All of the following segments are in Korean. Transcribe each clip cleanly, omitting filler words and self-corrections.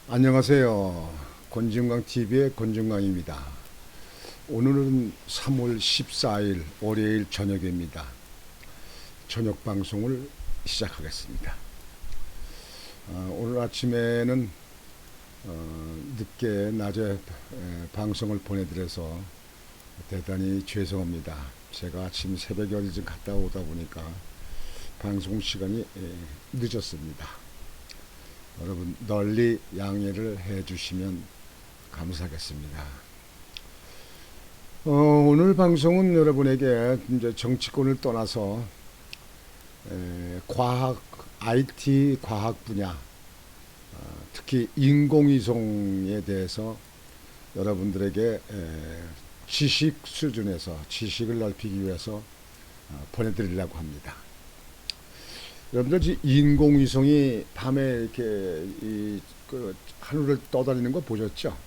안녕하세요. 권진광TV의 권진광입니다. 오늘은 3월 14일 월요일 저녁입니다. 저녁 방송을 시작하겠습니다. 오늘 아침에는 늦게 낮에 방송을 보내드려서 대단히 죄송합니다. 제가 아침 새벽에 어디 좀 갔다 오다 보니까 방송 시간이 늦었습니다. 여러분 널리 양해를 해주시면 감사하겠습니다. 오늘 방송은 여러분에게 이제 정치권을 떠나서 과학, IT 과학 분야, 특히 인공위성에 대해서 여러분들에게 지식 수준에서 지식을 넓히기 위해서 보내드리려고 합니다. 여러분들 인공위성이 밤에 이렇게 그 하늘을 떠다니는 거 보셨죠?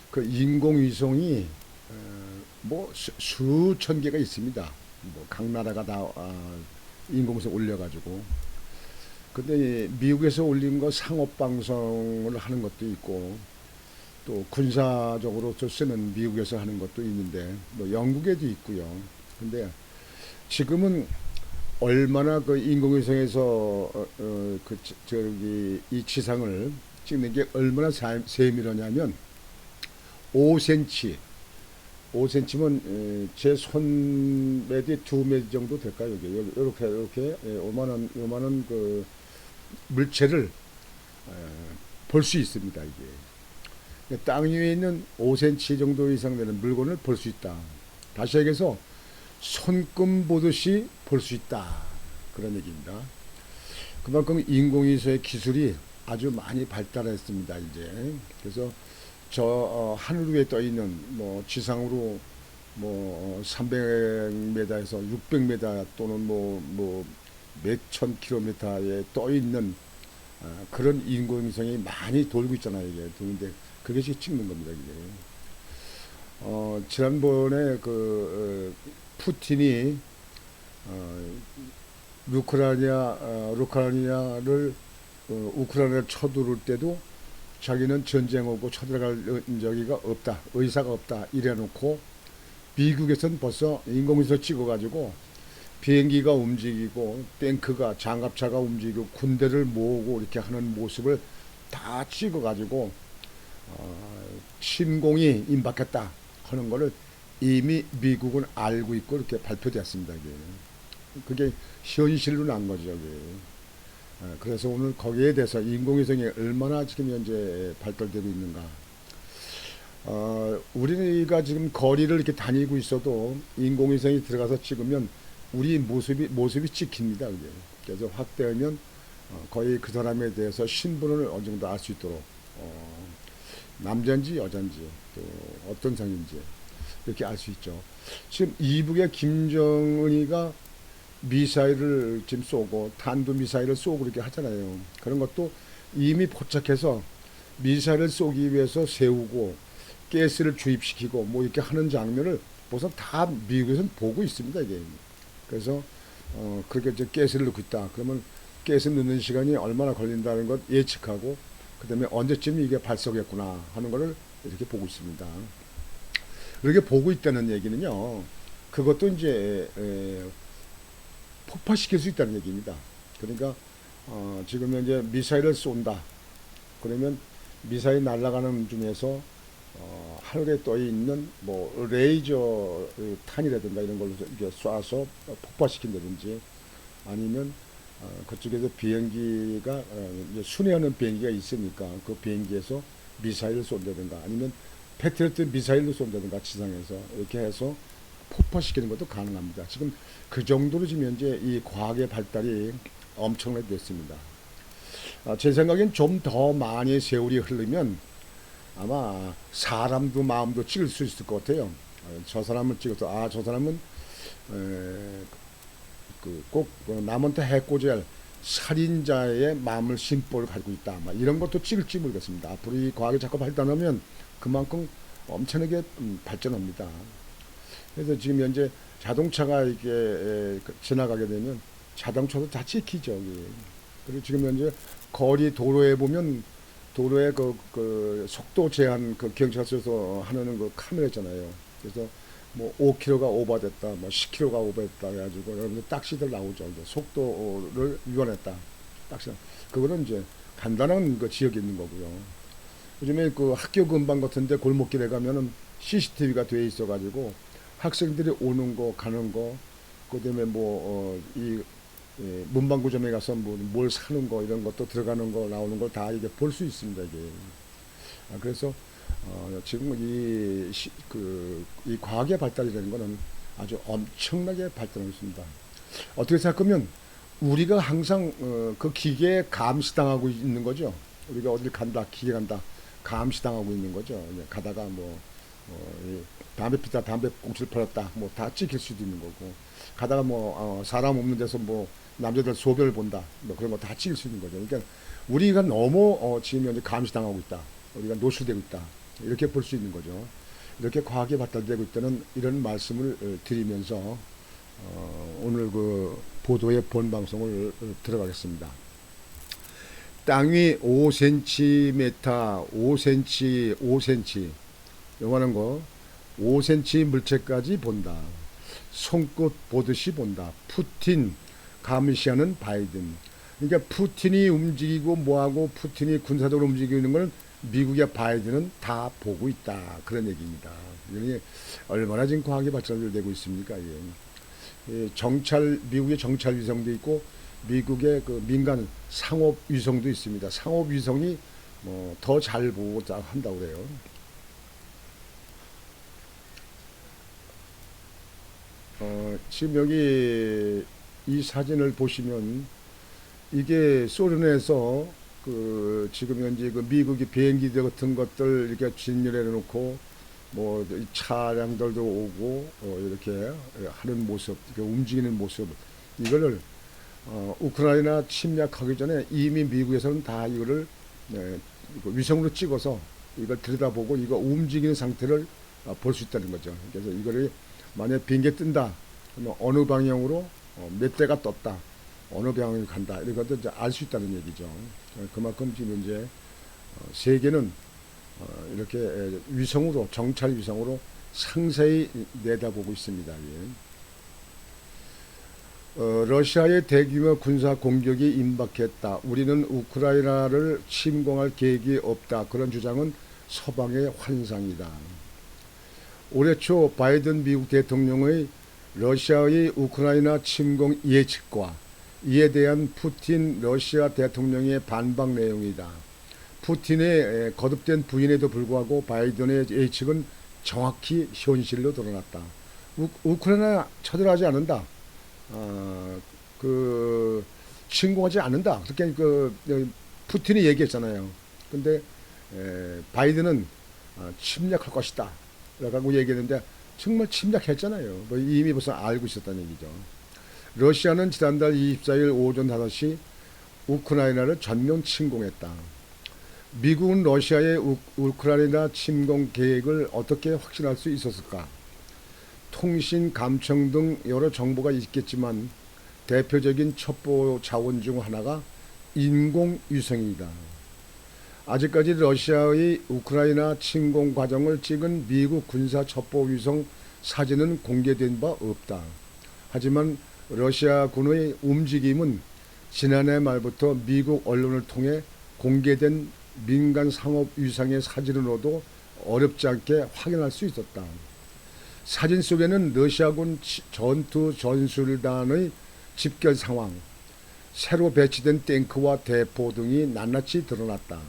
그 인공위성이 뭐 수천 개가 있습니다. 뭐 각 나라가 다 인공위성 올려가지고. 근데 미국에서 올린 거 상업 방송을 하는 것도 있고 또 군사적으로 또 쓰는 미국에서 하는 것도 있는데 뭐 영국에도 있고요. 근데 지금은 얼마나 그 인공위성에서 그 저기 이 지상을 찍는 게 얼마나 세밀하냐면 5cm, 5cm면 제 손매디 2매디 정도 될까요? 이렇게 요만한 그 물체를 볼 수 있습니다. 이게 땅 위에 있는 5cm 정도 이상 되는 물건을 볼 수 있다. 다시 얘기해서 손금 보듯이 볼 수 있다. 그런 얘기입니다. 그만큼 인공위성의 기술이 아주 많이 발달했습니다. 이제 그래서 저 하늘 위에 떠 있는 뭐 지상으로 뭐 300m에서 600m 또는 뭐 몇천 킬로미터에 떠 있는 그런 인공위성이 많이 돌고 있잖아요. 이게 도는데 그게 지금 찍는 겁니다. 이게. 지난번에 푸틴이 루크라이나를 우크라이나를 쳐들을 때도 자기는 전쟁하고 쳐들어갈 적이가 없다, 의사가 없다 이래놓고 미국에선 벌써 인공위성 찍어가지고 비행기가 움직이고 탱크가 장갑차가 움직이고 군대를 모으고 이렇게 하는 모습을 다 찍어가지고 침공이 임박했다 하는 거를 이미 미국은 알고 있고 이렇게 발표되었습니다. 그게 현실로 난 거죠. 그래서 오늘 거기에 대해서 인공위성이 얼마나 지금 현재 발달되고 있는가. 우리가 지금 거리를 이렇게 다니고 있어도 인공위성이 들어가서 찍으면 우리 모습이 찍힙니다. 그게. 그래서 확대하면 거의 그 사람에 대해서 신분을 어느 정도 알 수 있도록 남자인지 여자인지 또 어떤 성인지 이렇게 알 수 있죠. 지금 이북의 김정은이가 미사일을 지금 쏘고 탄도 미사일을 쏘고 이렇게 하잖아요. 그런 것도 이미 포착해서 미사일을 쏘기 위해서 세우고 가스를 주입시키고 뭐 이렇게 하는 장면을 벌써 다 미국에서는 보고 있습니다. 이게. 그래서 그렇게 이제 가스를 넣고 있다. 그러면 가스 넣는 시간이 얼마나 걸린다는 것 예측하고 그다음에 언제쯤 이게 발사겠구나 하는 거를 이렇게 보고 있습니다. 이렇게 보고 있다는 얘기는요. 그것도 이제 폭파시킬 수 있다는 얘기입니다. 그러니까 지금 현재 미사일을 쏜다. 그러면 미사일 날아가는 중에서 하늘에 떠 있는 뭐 레이저 탄이라든가 이런 걸로 이렇게 쏴서 폭파시킨다든지 아니면 그쪽에서 비행기가 이제 순회하는 비행기가 있으니까 그 비행기에서 미사일을 쏜다든가 아니면 패트리어트 미사일로 쏜다든가 지상에서 이렇게 해서 폭파시키는 것도 가능합니다. 지금 그 정도로 지금 현재 이 과학의 발달이 엄청나게 됐습니다. 제 생각엔 좀 더 많이 세월이 흐르면 아마 사람도 마음도 찍을 수 있을 것 같아요. 저 사람을 찍어서 저 사람은 꼭 남한테 해코지할 살인자의 마음을 심보를 가지고 있다. 이런 것도 찍을지 모르겠습니다. 앞으로 이 과학이 자꾸 발달하면 그만큼 엄청나게 발전합니다. 그래서 지금 현재 자동차가 이렇게 지나가게 되면 자동차도 다 찍히죠. 그리고 지금 현재 거리 도로에 보면 도로에 그 속도 제한 그 경찰서에서 하는 그 카메라 있잖아요. 그래서 뭐 5km가 오버됐다, 뭐 10km가 오버됐다 해가지고 여러분들 딱지들 나오죠. 이제 속도를 위반했다. 딱지. 그거는 이제 간단한 그 지역에 있는 거고요. 요즘에 그 학교 근방 같은데 골목길에 가면은 CCTV가 돼 있어가지고 학생들이 오는 거, 가는 거, 그다음에 뭐이 문방구점에 가서 뭘 사는 거 이런 것도 들어가는 거 나오는 걸 다 이게 볼 수 있습니다 이게. 그래서 지금 이 과학의 발달이라는 거는 아주 엄청나게 발달하고 있습니다. 어떻게 생각하면 우리가 항상 그 기계에 감시당하고 있는 거죠. 우리가 어딜 간다, 기계 간다, 감시당하고 있는 거죠. 가다가 담배 피다 담배 꽁초를 버렸다, 뭐 다 찍힐 수도 있는 거고, 가다가 사람 없는 데서 남자들 소변을 본다, 뭐 그런 거 다 찍힐 수 있는 거죠. 그러니까 우리가 너무 지금 현재 감시당하고 있다, 우리가 노출되고 있다, 이렇게 볼 수 있는 거죠. 이렇게 과학이 발달되고 있다는 이런 말씀을 드리면서 오늘 그 보도의 본 방송을 들어가겠습니다. 땅 위 5cm, 5cm, 5cm 요만한 거 5cm 물체까지 본다. 손끝 보듯이 본다. 푸틴 감시하는 바이든. 그러니까 푸틴이 움직이고 뭐하고 푸틴이 군사적으로 움직이는 걸 미국의 바이든은 다 보고 있다. 그런 얘기입니다. 이게 얼마나 지금 과학이 발전되고 있습니까? 미국의 정찰 위성도 있고 미국의 그 민간 상업 위성도 있습니다. 상업 위성이 더 잘 보고 한다고 그래요. 지금 여기 이 사진을 보시면 이게 소련에서 그 지금 현재 그 미국의 비행기 같은 것들 이렇게 진열해 놓고 차량들도 오고 이렇게 하는 모습, 이렇게 움직이는 모습, 이거를 우크라이나 침략하기 전에 이미 미국에서는 다 이거를 위성으로 찍어서 이걸 들여다보고 이거 움직이는 상태를 볼 수 있다는 거죠. 그래서 이거를 만약 비행기 뜬다, 그러면 어느 방향으로 몇 대가 떴다, 어느 방향으로 간다, 이런 것도 이제 알 수 있다는 얘기죠. 그만큼 지금 이제 세계는 이렇게 위성으로, 정찰 위성으로 상세히 내다보고 있습니다. 러시아의 대규모 군사 공격이 임박했다. 우리는 우크라이나를 침공할 계획이 없다. 그런 주장은 서방의 환상이다. 올해 초 바이든 미국 대통령의 러시아의 우크라이나 침공 예측과 이에 대한 푸틴 러시아 대통령의 반박 내용이다. 푸틴의 거듭된 부인에도 불구하고 바이든의 예측은 정확히 현실로 드러났다. 우크라이나 쳐들어가지 않는다. 침공하지 않는다. 그렇게 푸틴이 얘기했잖아요. 근데 바이든은 침략할 것이다 라고 얘기했는데 정말 침략했잖아요. 이미 벌써 알고 있었다는 얘기죠. 러시아는 지난달 24일 오전 5시 우크라이나를 전면 침공했다. 미국은 러시아의 우크라이나 침공 계획을 어떻게 확신할 수 있었을까? 통신, 감청 등 여러 정보가 있겠지만 대표적인 첩보 자원 중 하나가 인공위성이다. 아직까지 러시아의 우크라이나 침공 과정을 찍은 미국 군사 첩보 위성 사진은 공개된 바 없다. 하지만 러시아군의 움직임은 지난해 말부터 미국 언론을 통해 공개된 민간 상업 위성의 사진으로도 어렵지 않게 확인할 수 있었다. 사진 속에는 러시아군 전투 전술단의 집결 상황, 새로 배치된 탱크와 대포 등이 낱낱이 드러났다.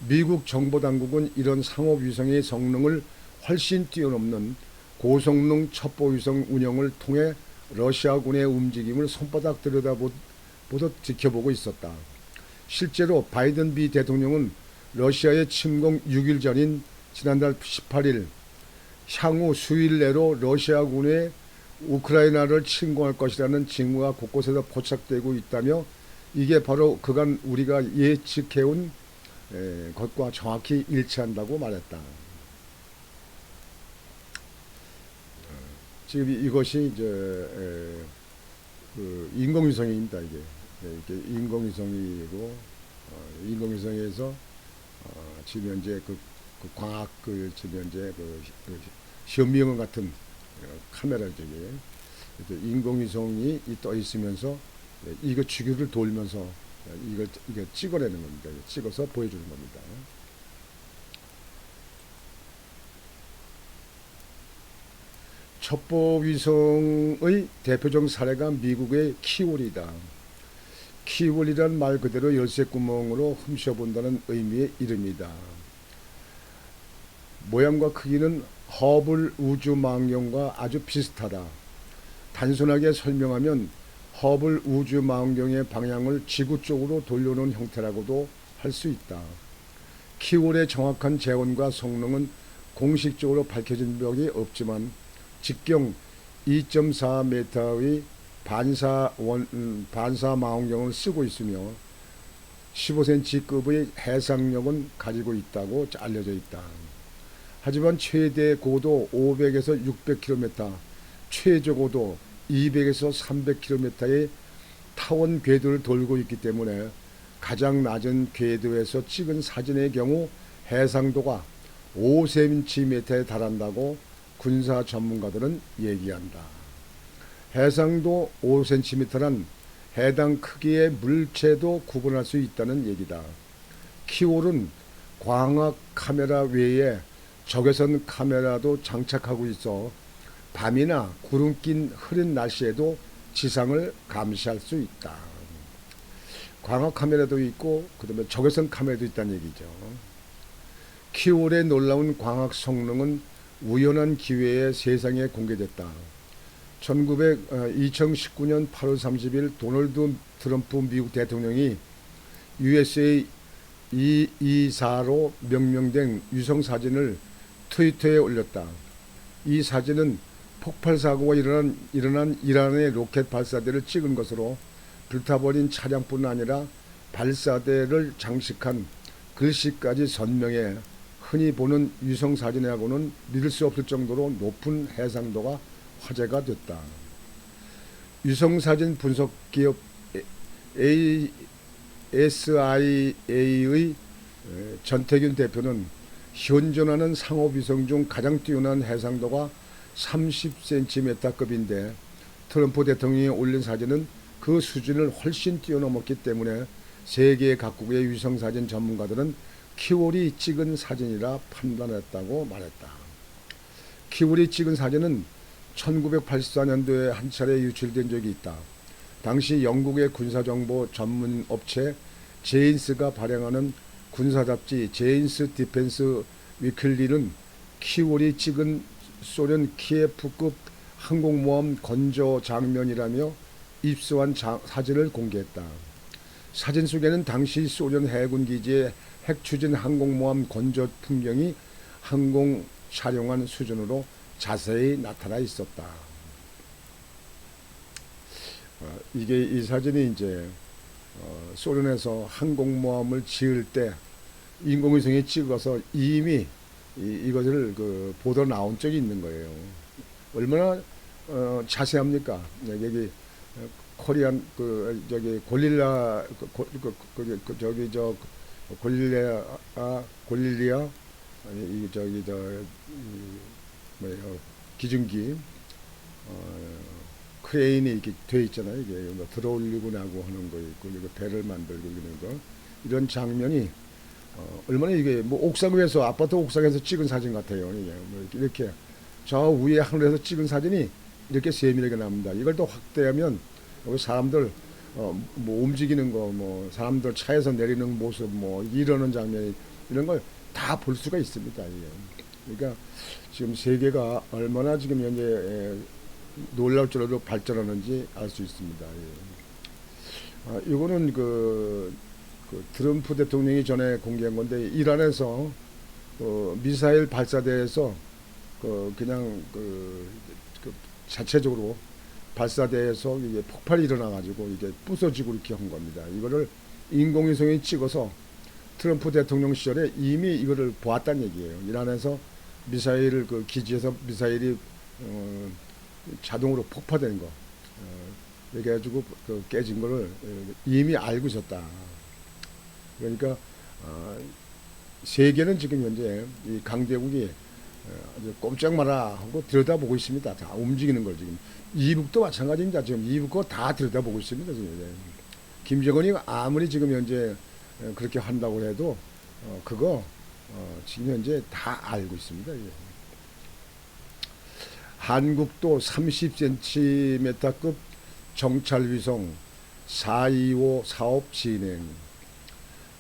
미국 정보당국은 이런 상업위성의 성능을 훨씬 뛰어넘는 고성능 첩보위성 운영을 통해 러시아군의 움직임을 손바닥 들여다보듯 지켜보고 있었다. 실제로 바이든 미 대통령은 러시아의 침공 6일 전인 지난달 18일 향후 수일 내로 러시아군의 우크라이나를 침공할 것이라는 징후가 곳곳에서 포착되고 있다며 이게 바로 그간 우리가 예측해온 것과 정확히 일치한다고 말했다. 지금 이것이 이제 그 인공위성입니다. 이게 인공위성이고 인공위성에서 지금 현재 그 광학 지금 현재 그 현미경 같은 카메라 저기 인공위성이 떠 있으면서 이거 주기를 돌면서 이걸 찍어내는 겁니다. 찍어서 보여주는 겁니다. 첩보위성의 대표적 사례가 미국의 키월이다. 키월이란 말 그대로 열쇠구멍으로 훔쳐본다는 의미의 이름이다. 모양과 크기는 허블 우주망원경과 아주 비슷하다. 단순하게 설명하면 허블 우주망원경의 방향을 지구 쪽으로 돌려놓은 형태라고도 할 수 있다. 키월의 정확한 재원과 성능은 공식적으로 밝혀진 적이 없지만 직경 2.4m의 반사 망원경을 쓰고 있으며 15cm급의 해상력은 가지고 있다고 알려져 있다. 하지만 최대 고도 500에서 600km, 최저 고도 200에서 300km의 타원 궤도를 돌고 있기 때문에 가장 낮은 궤도에서 찍은 사진의 경우 해상도가 5cm에 달한다고 군사 전문가들은 얘기한다. 해상도 5cm란 해당 크기의 물체도 구분할 수 있다는 얘기다. 키월은 광학 카메라 외에 적외선 카메라도 장착하고 있어 밤이나 구름 낀 흐린 날씨에도 지상을 감시할 수 있다. 광학 카메라도 있고 그다음에 적외선 카메라도 있다는 얘기죠. 키월의 놀라운 광학 성능은 우연한 기회에 세상에 공개됐다. 2019년 8월 30일 도널드 트럼프 미국 대통령이 USA 224로 명명된 위성 사진을 트위터에 올렸다. 이 사진은 폭발 사고가 일어난 이란의 로켓 발사대를 찍은 것으로 불타버린 차량뿐 아니라 발사대를 장식한 글씨까지 선명해 흔히 보는 위성 사진하고는 믿을 수 없을 정도로 높은 해상도가 화제가 됐다. 위성 사진 분석 기업 SIA의 전태균 대표는 현존하는 상업 위성 중 가장 뛰어난 해상도가 30cm급인데 트럼프 대통령이 올린 사진은 그 수준을 훨씬 뛰어넘었기 때문에 세계 각국의 위성 사진 전문가들은 키월이 찍은 사진이라 판단했다고 말했다. 키월이 찍은 사진은 1984년도에 한 차례 유출된 적이 있다. 당시 영국의 군사정보 전문 업체 제인스가 발행하는 군사잡지 제인스 디펜스 위클리는 키월이 찍은 소련 키예프급 항공모함 건조 장면이라며 입수한 사진을 공개했다. 사진 속에는 당시 소련 해군 기지의 핵추진 항공모함 건조 풍경이 항공 촬영한 수준으로 자세히 나타나 있었다. 이 사진이 이제 소련에서 항공모함을 지을 때 인공위성이 찍어서 이미 이것을 보도 나온 적이 있는 거예요. 얼마나 자세합니까? 여기 코리안 저기 골릴라 골릴리아 아니 저기 뭐예요 기중기 크레인이 이렇게 돼 있잖아요. 이게 뭐 들어올리고 나고 하는 거 있고 이거 배를 만들고 이런 거 이런 장면이 얼마나 이게 뭐 옥상 위에서 아파트 옥상에서 찍은 사진 같아요. 이게 뭐 이렇게 저 위에 하늘에서 찍은 사진이 이렇게 세밀하게 나옵니다. 이걸 또 확대하면 여기 사람들 뭐 움직이는 거, 뭐 사람들 차에서 내리는 모습, 뭐 이러는 장면 이런 걸 다 볼 수가 있습니다. 그러니까 지금 세계가 얼마나 지금 현재 놀라울 정도로 발전하는지 알 수 있습니다. 이거는 그 트럼프 대통령이 전에 공개한 건데 이란에서 미사일 발사대에서 그냥 자체적으로 발사대에서 이게 폭발이 일어나가지고 이게 부서지고 이렇게 한 겁니다. 이거를 인공위성이 찍어서 트럼프 대통령 시절에 이미 이거를 보았다는 얘기예요. 이란에서 미사일을 기지에서 미사일이 자동으로 폭파된 거 이렇게 해가지고 깨진 거를 이미 알고 있었다. 그러니까 세계는 지금 현재 이 강대국이 아주 꼼짝 마라 하고 들여다보고 있습니다. 다 움직이는 걸 지금. 이북도 마찬가지입니다. 지금 이북 다 들여다보고 있습니다. 지금. 김정은이 아무리 지금 현재 그렇게 한다고 해도 그거 지금 현재 다 알고 있습니다. 예. 한국도 30cm급 정찰위성 425 사업 진행.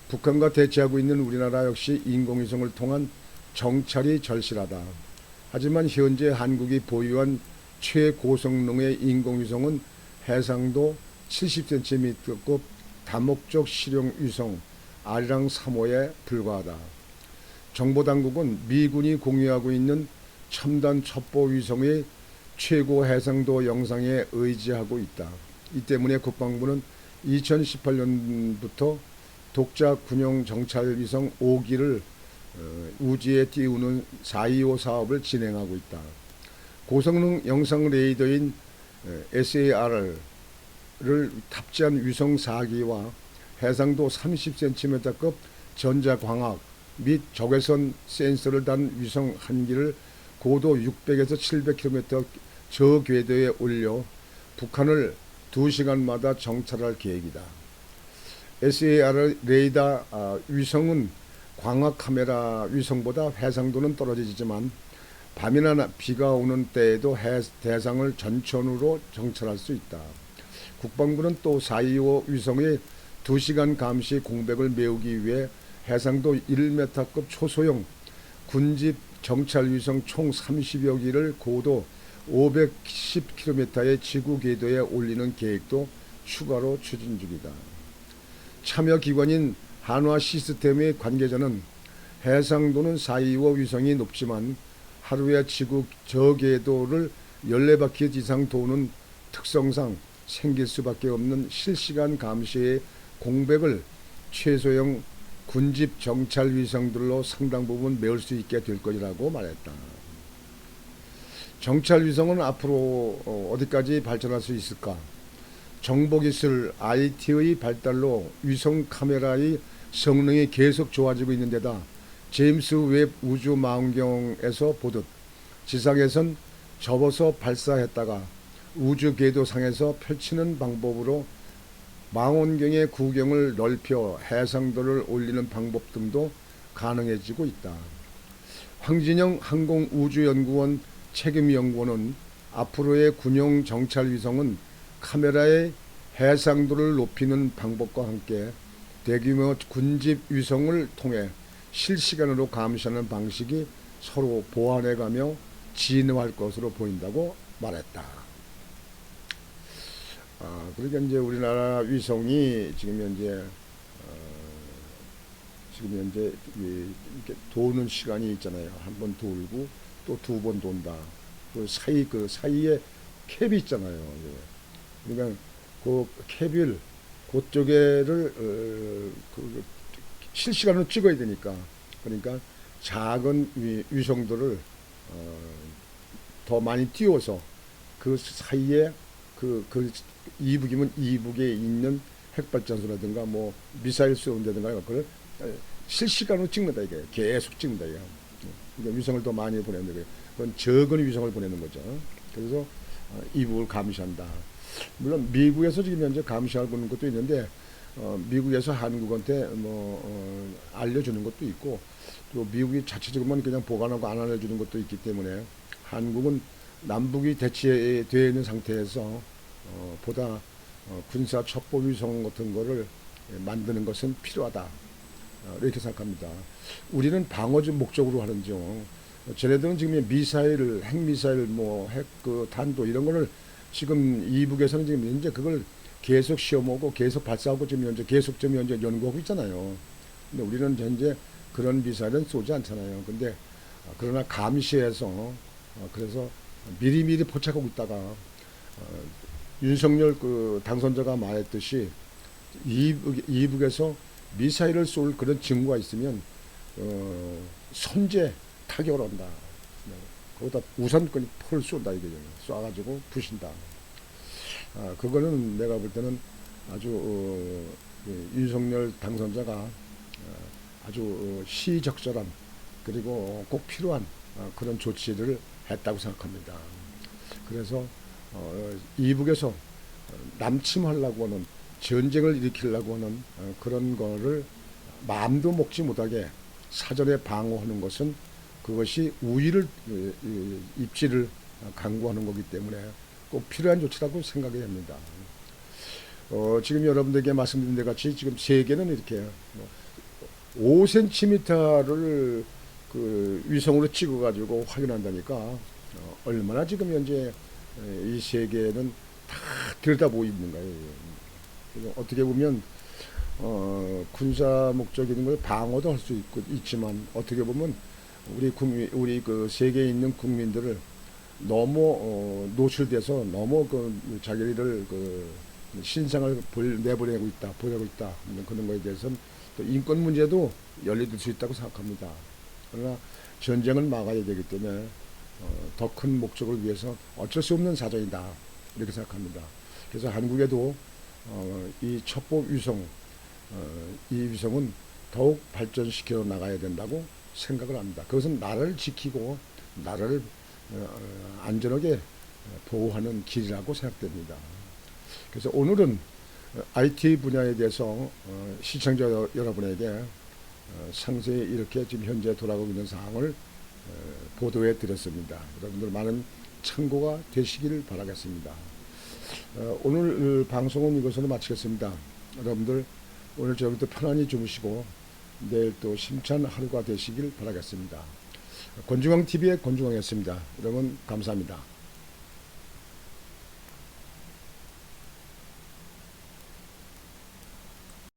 북한과 대치하고 있는 우리나라 역시 인공위성을 통한 정찰이 절실하다. 하지만 현재 한국이 보유한 최고성능의 인공위성은 해상도 70cm급 다목적 실용 위성 아리랑 3호에 불과하다. 정보당국은 미군이 공유하고 있는 첨단 첩보 위성의 최고 해상도 영상에 의지하고 있다. 이 때문에 국방부는 2018년부터 독자 군용 정찰 위성 5기를 우주에 띄우는 425 사업을 진행하고 있다. 고성능 영상 레이더인 SAR을 탑재한 위성 4기와 해상도 30cm급 전자광학 및 적외선 센서를 단 위성 1기를 고도 600에서 700km 저궤도에 올려 북한을 2시간마다 정찰할 계획이다. SAR 레이더 위성은 광학 카메라 위성보다 해상도는 떨어지지만 밤이나 비가 오는 때에도 대상을 전천후로 정찰할 수 있다. 국방부는 또 425 위성의 2시간 감시 공백을 메우기 위해 해상도 1m급 초소형 군집 정찰 위성 총 30여 기를 고도 510km의 지구 궤도에 올리는 계획도 추가로 추진 중이다. 참여 기관인 한화 시스템의 관계자는 해상도는 425 위성이 높지만 하루에 지구 저궤도를 14바퀴 이상 도는 특성상 생길 수밖에 없는 실시간 감시의 공백을 최소형 군집 정찰 위성들로 상당 부분 메울 수 있게 될 것이라고 말했다. 정찰 위성은 앞으로 어디까지 발전할 수 있을까? 정보기술 IT의 발달로 위성 카메라의 성능이 계속 좋아지고 있는 데다 제임스 웹 우주망원경에서 보듯 지상에선 접어서 발사했다가 우주 궤도상에서 펼치는 방법으로 망원경의 구경을 넓혀 해상도를 올리는 방법 등도 가능해지고 있다. 황진영 항공우주연구원 책임연구원은 앞으로의 군용 정찰위성은 카메라의 해상도를 높이는 방법과 함께 대규모 군집 위성을 통해 실시간으로 감시하는 방식이 서로 보완해가며 진화할 것으로 보인다고 말했다. 그러니까 이제 우리나라 위성이 지금 현재 이렇게 도는 시간이 있잖아요. 한 번 돌고 또 2번 돈다. 그 사이에 캡이 있잖아요. 그러니까 그 캡을 그쪽에를 실시간으로 찍어야 되니까 그러니까 작은 위성들을 더 많이 띄워서 그 사이에 그 이북이면 이북에 있는 핵발전소라든가 뭐 미사일 쏘는다든가 그걸 실시간으로 찍는다 이게 계속 찍는다 이게. 그러니까 위성을 더 많이 보내는 거예요. 그건 적은 위성을 보내는 거죠. 그래서 이북을 감시한다. 물론 미국에서 지금 현재 감시하고 있는 것도 있는데 미국에서 한국한테 알려주는 것도 있고 또 미국이 자체적으로만 그냥 보관하고 안 알려주는 것도 있기 때문에 한국은 남북이 대치되어 있는 상태에서 보다 군사 첩보 위성 같은 거를 만드는 것은 필요하다. 이렇게 생각합니다. 우리는 방어적 목적으로 하는지요. 쟤네들은 지금 미사일, 핵미사일, 핵 탄도 이런 거를 지금 이북에서는 지금 현재 그걸 계속 시험하고 계속 발사하고 지금 현재 계속 좀 현재 연구하고 있잖아요. 근데 우리는 현재 그런 미사일은 쏘지 않잖아요. 근데 그러나 감시해서 그래서 미리미리 포착하고 있다가 윤석열 그 당선자가 말했듯이 이북에서 미사일을 쏠 그런 증거가 있으면 선제 타격을 한다. 거기다 우선권이 펄 쏜다 이거죠. 쏴가지고 부신다. 그거는 내가 볼 때는 아주 윤석열 당선자가 아주 시적절한 그리고 꼭 필요한 그런 조치를 했다고 생각합니다. 그래서 이북에서 남침하려고 하는 전쟁을 일으키려고 하는 그런 거를 마음도 먹지 못하게 사전에 방어하는 것은 그것이 우위를 입지를 강구하는 거기 때문에 꼭 필요한 조치라고 생각해야 합니다. 지금 여러분들에게 말씀드린 것 같이 지금 세계는 이렇게 5cm를 그 위성으로 찍어가지고 확인한다니까 얼마나 지금 현재 이 세계는 다 들여다보고 있는 거예요. 어떻게 보면 군사 목적인 걸 방어도 할 수 있지만 어떻게 보면 우리 그 세계에 있는 국민들을 너무 노출돼서 너무 그 자기를 그 신상을 내보내고 있다, 보내고 있다 그런 거에 대해서는 또 인권 문제도 연루될 수 있다고 생각합니다. 그러나 전쟁을 막아야 되기 때문에 더 큰 목적을 위해서 어쩔 수 없는 사정이다 이렇게 생각합니다. 그래서 한국에도 이 첩보 위성 이 위성은 더욱 발전시켜 나가야 된다고 생각을 합니다. 그것은 나라를 지키고 나라를 안전하게 보호하는 길이라고 생각됩니다. 그래서 오늘은 IT 분야에 대해서 시청자 여러분에게 상세히 이렇게 지금 현재 돌아가고 있는 상황을 보도해 드렸습니다. 여러분들 많은 참고가 되시기를 바라겠습니다. 오늘 방송은 이것으로 마치겠습니다. 여러분들 오늘 저녁부터 편안히 주무시고 내일 또 심찬 하루가 되시길 바라겠습니다. 권중광TV의 권중광이었습니다. 여러분 감사합니다.